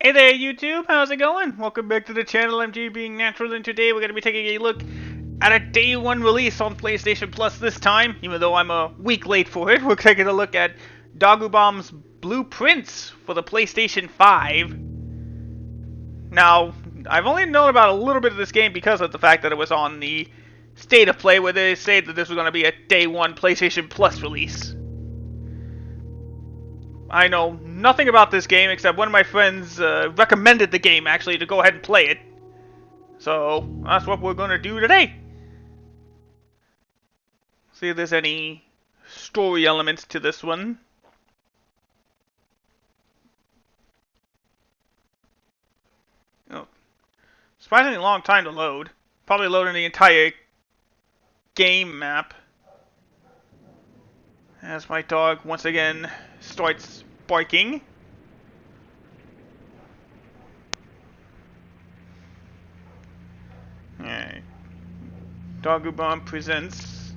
Hey there YouTube, how's it going? Welcome back to the channel, MG being natural, and today we're going to be taking a look at a day one release on PlayStation Plus this time. Even though I'm a week late for it, we're taking a look at Dagubam's Blueprints for the PlayStation 5. Now, I've only known about a little bit of this game because of the fact that it was on the State of Play where they say that this was going to be a day one PlayStation Plus release. I know nothing about this game except one of my friends recommended the game actually to go ahead and play it. So that's what we're going to do today. See if there's any story elements to this one. Oh, surprisingly long time to load. Probably loading the entire game map. As my dog once again starts barking. Alright. Dagubam presents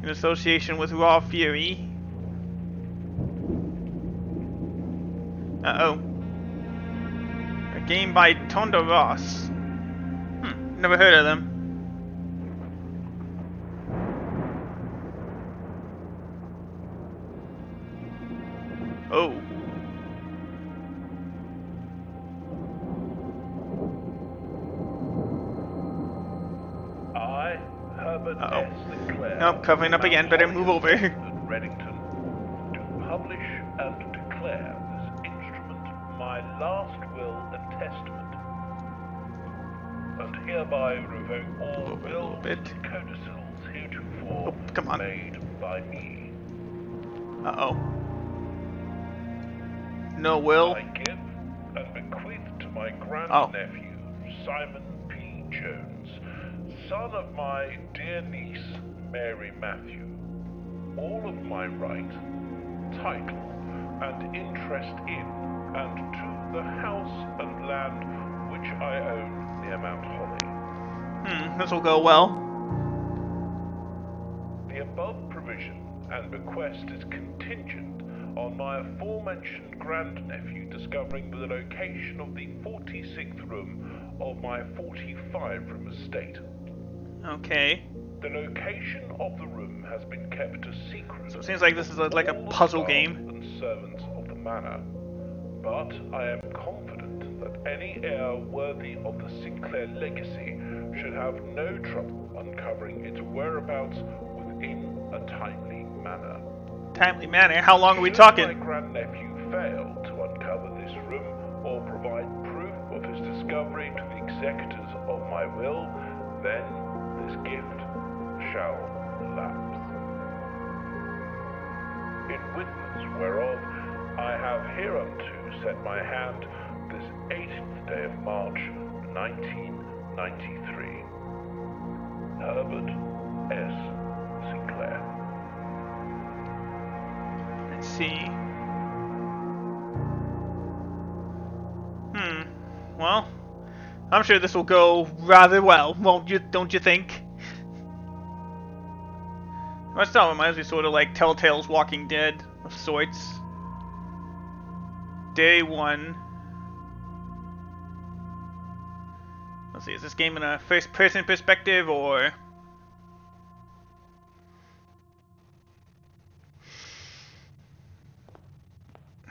in association with Raw Fury. Uh-oh. A game by Tonda Ross. Never heard of them. Oh. I, Herbert S. Sinclair, Nope, covering up again, better move over. Reddington, do publish and declare this instrument my last will and testament, and hereby revoke all wills and codicils heretofore made by me. Uh-oh. No will. I give and bequeath to my grandnephew, Simon P. Jones, son of my dear niece, Mary Matthew, all of my right, title, and interest in, and to the house and land which I own near Mount Holly. This will go well. The above provision and bequest is contingent on my aforementioned grandnephew discovering the location of the 46th room of my 45-room estate. Okay. The location of the room has been kept a secret. So it seems like this is like a puzzle game. And servants of the manor, but I am confident that any heir worthy of the Sinclair legacy should have no trouble uncovering its whereabouts within a timely manner. Timely manner? How long are we talking? Should my grandnephew fail to uncover this room or provide proof of his discovery to the executors of my will, then this gift shall lapse. In witness whereof I have hereunto set my hand this 18th day of March, 1993. Herbert S. Sinclair. Let's see. Well, I'm sure this will go rather well, won't you? Don't you think? That still reminds me sort of like Telltale's Walking Dead of sorts. Day one. Let's see, is this game in a first-person perspective or?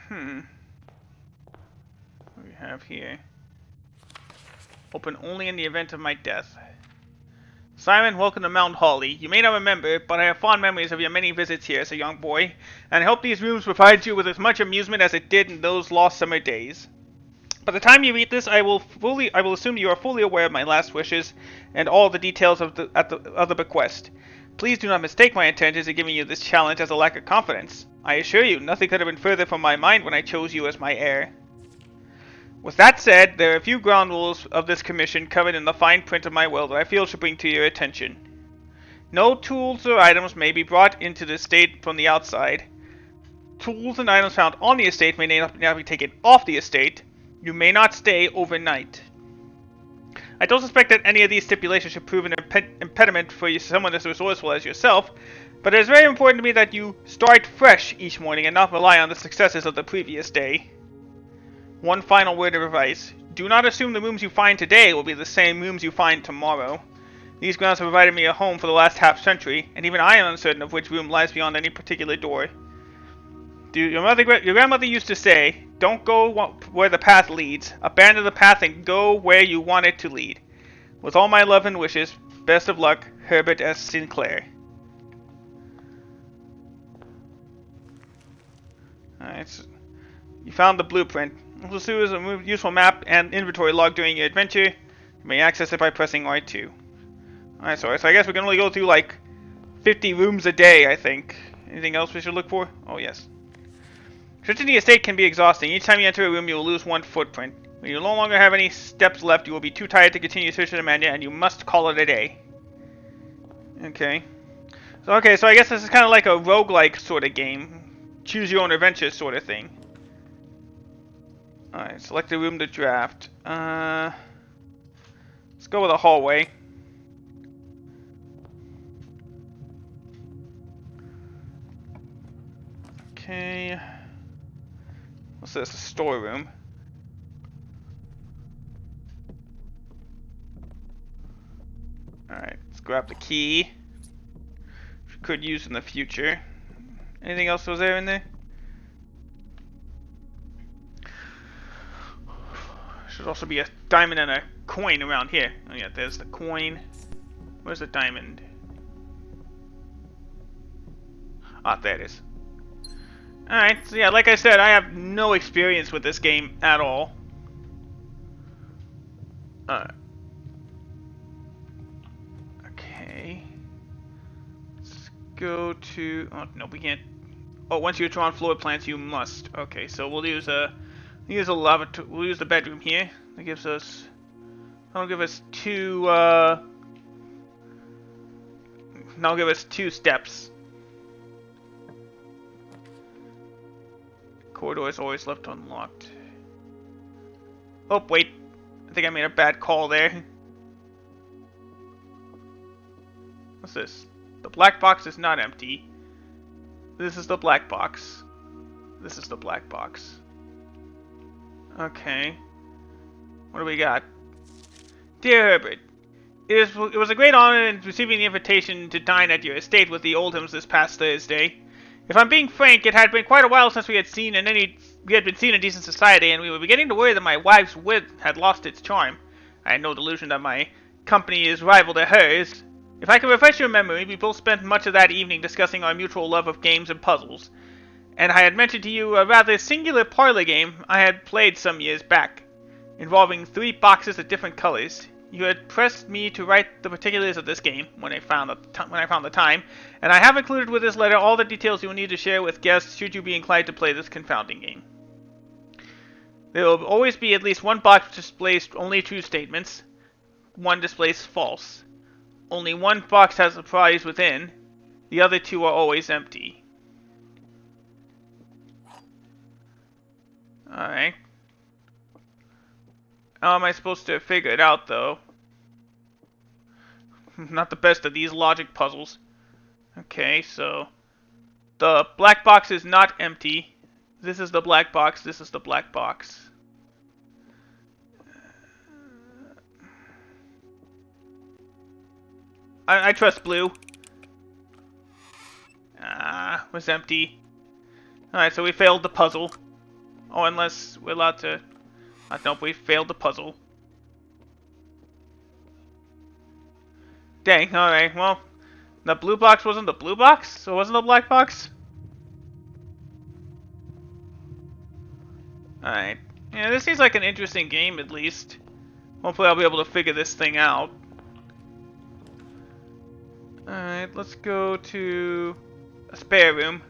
What do we have here? Open only in the event of my death. Simon, welcome to Mount Holly. You may not remember, but I have fond memories of your many visits here as a young boy, and I hope these rooms provide you with as much amusement as it did in those lost summer days. By the time you read this, I will assume you are fully aware of my last wishes and all the details of the bequest. Please do not mistake my intentions in giving you this challenge as a lack of confidence. I assure you, nothing could have been further from my mind when I chose you as my heir. With that said, there are a few ground rules of this commission covered in the fine print of my will that I feel should bring to your attention. No tools or items may be brought into the estate from the outside. Tools and items found on the estate may not be taken off the estate. You may not stay overnight. I don't suspect that any of these stipulations should prove an impediment for someone as resourceful as yourself, but it is very important to me that you start fresh each morning and not rely on the successes of the previous day. One final word of advice. Do not assume the rooms you find today will be the same rooms you find tomorrow. These grounds have provided me a home for the last half-century, and even I am uncertain of which room lies beyond any particular door. Your grandmother used to say, don't go where the path leads. Abandon the path and go where you want it to lead. With all my love and wishes, best of luck, Herbert S. Sinclair. Alright, so you found the blueprint. This will serve as a useful map and inventory log during your adventure. You may access it by pressing R2. Alright, so I guess we can only go through like 50 rooms a day, I think. Anything else we should look for? Oh, yes. Searching the estate can be exhausting. Each time you enter a room, you will lose one footprint. When you no longer have any steps left, you will be too tired to continue searching the menu, and you must call it a day. Okay. So I guess this is kind of like a roguelike sort of game. Choose your own adventure sort of thing. Alright, select a room to draft. Let's go with a hallway. Okay. What's this? A storeroom. Alright, let's grab the key. Which we could use in the future. Anything else was there in there? Should also be a diamond and a coin around here. Oh yeah, there's the coin. Where's the diamond? Ah, there it is. Alright, so yeah, like I said, I have no experience with this game at all. Okay. Let's go to... Oh, no, we can't... Oh, once you've drawn floor plans, you must. Okay, so we'll use a lavatory. We'll use the bedroom here. That gives us... That'll give us two, That'll give us 2 steps. Corridor is always left unlocked. Oh, wait. I think I made a bad call there. What's this? The black box is not empty. This is the black box. This is the black box. Okay. What do we got? Dear Herbert, it was a great honor in receiving the invitation to dine at your estate with the Oldhams this past Thursday. If I'm being frank, it had been quite a while since we had been seen in decent society, and we were beginning to worry that my wife's wit had lost its charm. I had no delusion that my company is rival to hers. If I can refresh your memory, we both spent much of that evening discussing our mutual love of games and puzzles. And I had mentioned to you a rather singular parlor game I had played some years back, involving 3 boxes of different colors. You had pressed me to write the particulars of this game when I found the time, and I have included with this letter all the details you will need to share with guests should you be inclined to play this confounding game. There will always be at least one box which displays only true statements. One displays false. Only one box has a prize within. The other 2 are always empty. Alright. How am I supposed to figure it out, though? Not the best of these logic puzzles. Okay, so... The black box is not empty. This is the black box, this is the black box. I trust blue. Was empty. Alright, so we failed the puzzle. Oh, unless we're allowed to... Nope, we failed the puzzle. Dang, alright, well... The blue box wasn't the blue box? So it wasn't the black box? Alright. Yeah, this seems like an interesting game, at least. Hopefully I'll be able to figure this thing out. Alright, let's go to... a spare room.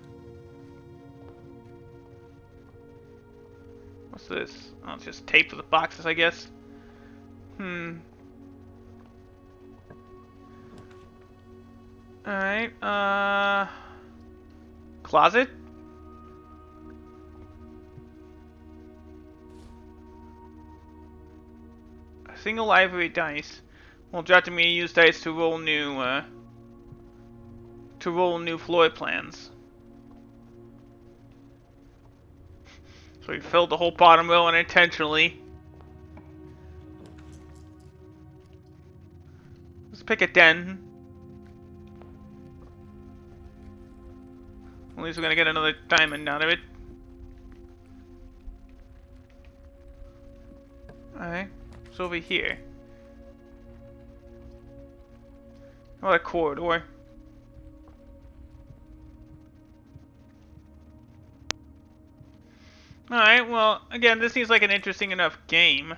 What's this? Oh, it's just tape for the boxes, I guess. Alright, closet? A single ivory dice. Well, directing me to use dice to roll new floor plans. So So we filled the whole bottom row unintentionally. Let's pick a den. At least we're gonna get another diamond out of it. Alright, it's over here. How about a corridor? Alright, well, again, this seems like an interesting enough game.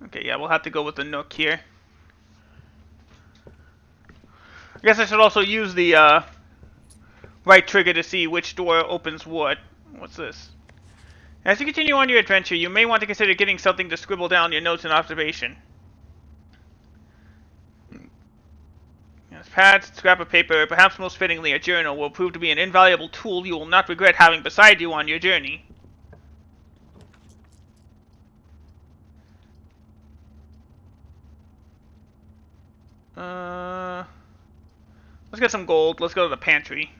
Okay, yeah, we'll have to go with the Nook here. I guess I should also use the right trigger to see which door opens what. What's this? As you continue on your adventure, you may want to consider getting something to scribble down your notes and observation. Yes, pads, scrap of paper, perhaps most fittingly a journal, will prove to be an invaluable tool you will not regret having beside you on your journey. Let's get some gold. Let's go to the pantry.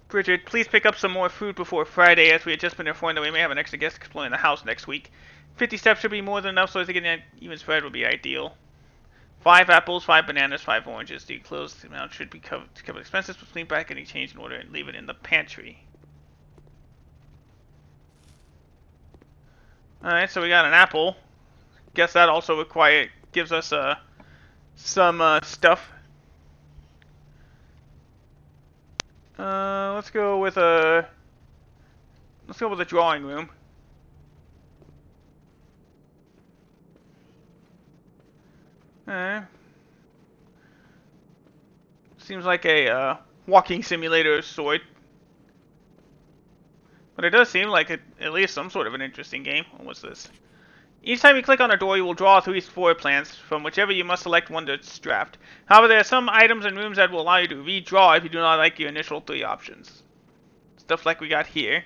Bridget, please pick up some more food before Friday, as we had just been informed that we may have an extra guest exploring the house next week. 50 steps should be more than enough, so I think an even spread would be ideal. 5 apples, 5 bananas, 5 oranges. The enclosed amount should be covered to cover expenses, but clean back any change in order and leave it in the pantry. Alright, so we got an apple. Guess that also gives us some stuff. Let's go with a drawing room. Seems like a walking simulator of sort. But it does seem like at least some sort of an interesting game. What's this? Each time you click on a door, you will draw 3 floor plans, from whichever you must select one to draft. However, there are some items and rooms that will allow you to redraw if you do not like your initial 3 options. Stuff like we got here.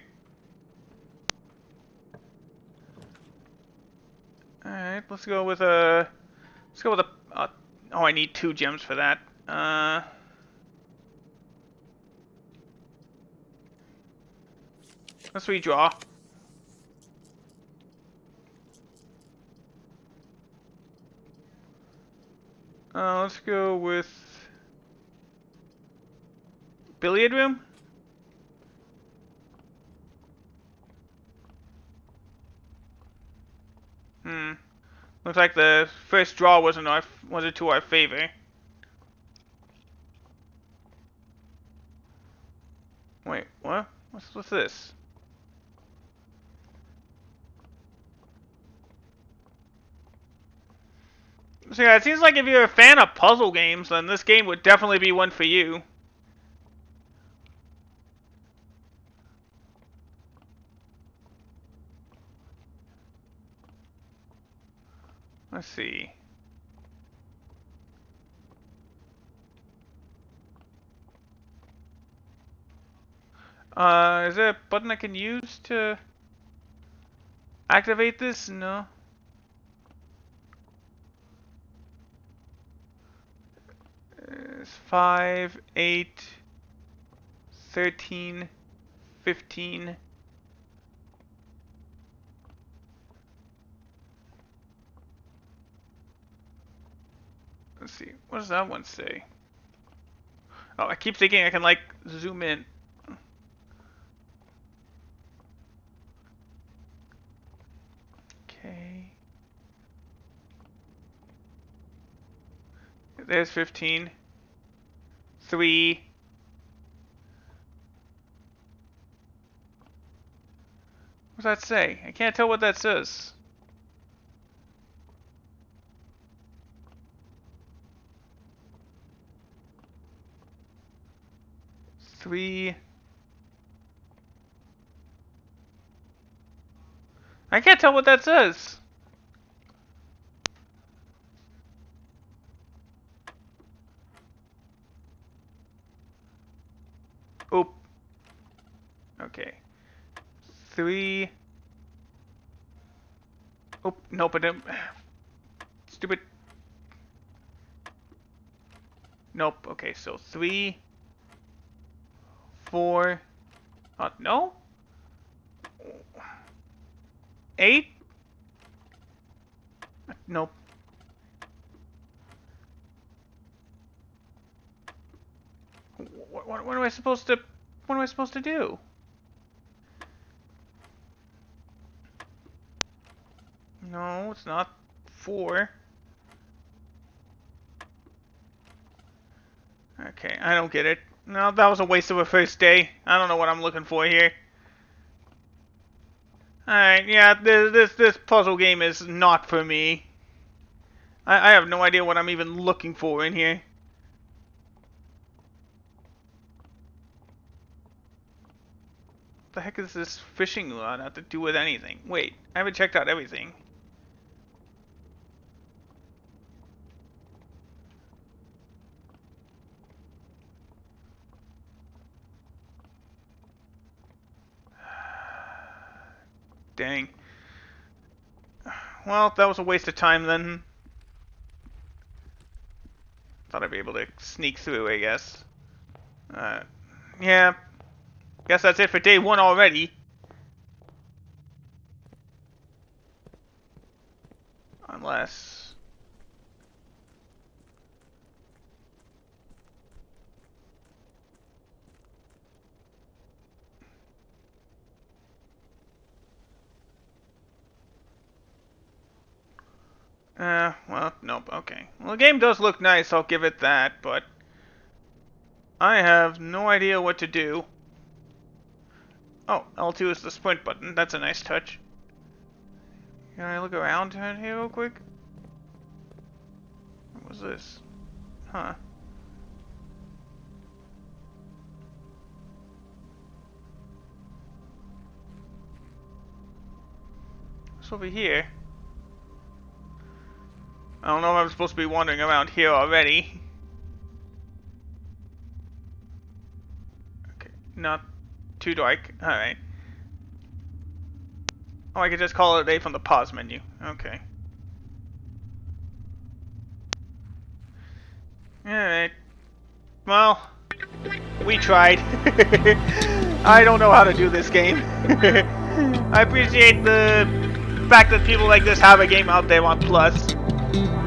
Alright, let's go with a... oh, I need 2 gems for that. Let's redraw. Let's go with billiard room. Looks like the first draw wasn't to our favor. Wait, what? What's this? So yeah, it seems like if you're a fan of puzzle games, then this game would definitely be one for you. Let's see. Is there a button I can use to activate this? No. It's 5, 8, 13, 15. Let's see. What does that one say? Oh, I keep thinking I can, like, zoom in. Okay. There's 15. 3. What does that say? I can't tell what that says. Three. I can't tell what that says. Oop. Okay. 3. Oh, nope, I didn't. Stupid. Nope, okay, so 3, 4, no? 8? Nope. What am I supposed to, what am I supposed to do? No, it's not 4. Okay, I don't get it. No, that was a waste of a first day. I don't know what I'm looking for here. Alright, yeah, this puzzle game is not for me. I have no idea what I'm even looking for in here. What the heck is this fishing rod have to do with anything? Wait, I haven't checked out everything. Dang. Well, that was a waste of time then. Thought I'd be able to sneak through, I guess. Yeah. Guess that's it for day 1 already. Unless... well, nope, okay. Well, the game does look nice, I'll give it that, but... I have no idea what to do. Oh, L2 is the sprint button, that's a nice touch. Can I look around here real quick? What was this? Huh. What's over here? I don't know if I'm supposed to be wandering around here already. Okay, not too dark. Alright. Oh, I could just call it a day from the pause menu. Okay. Alright. Well, we tried. I don't know how to do this game. I appreciate the fact that people like this have a game out there on Plus,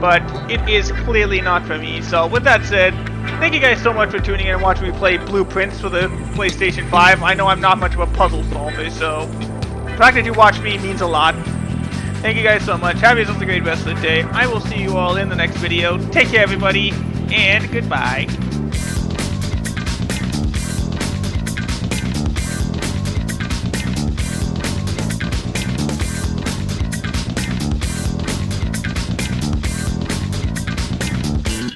but it is clearly not for me. So with that said, thank you guys so much for tuning in and watching me play Blueprints for the PlayStation 5. I know I'm not much of a puzzle solver, so the fact that you watched me means a lot. Thank you guys so much. Have yourselves a great rest of the day. I will see you all in the next video. Take care, everybody, and goodbye.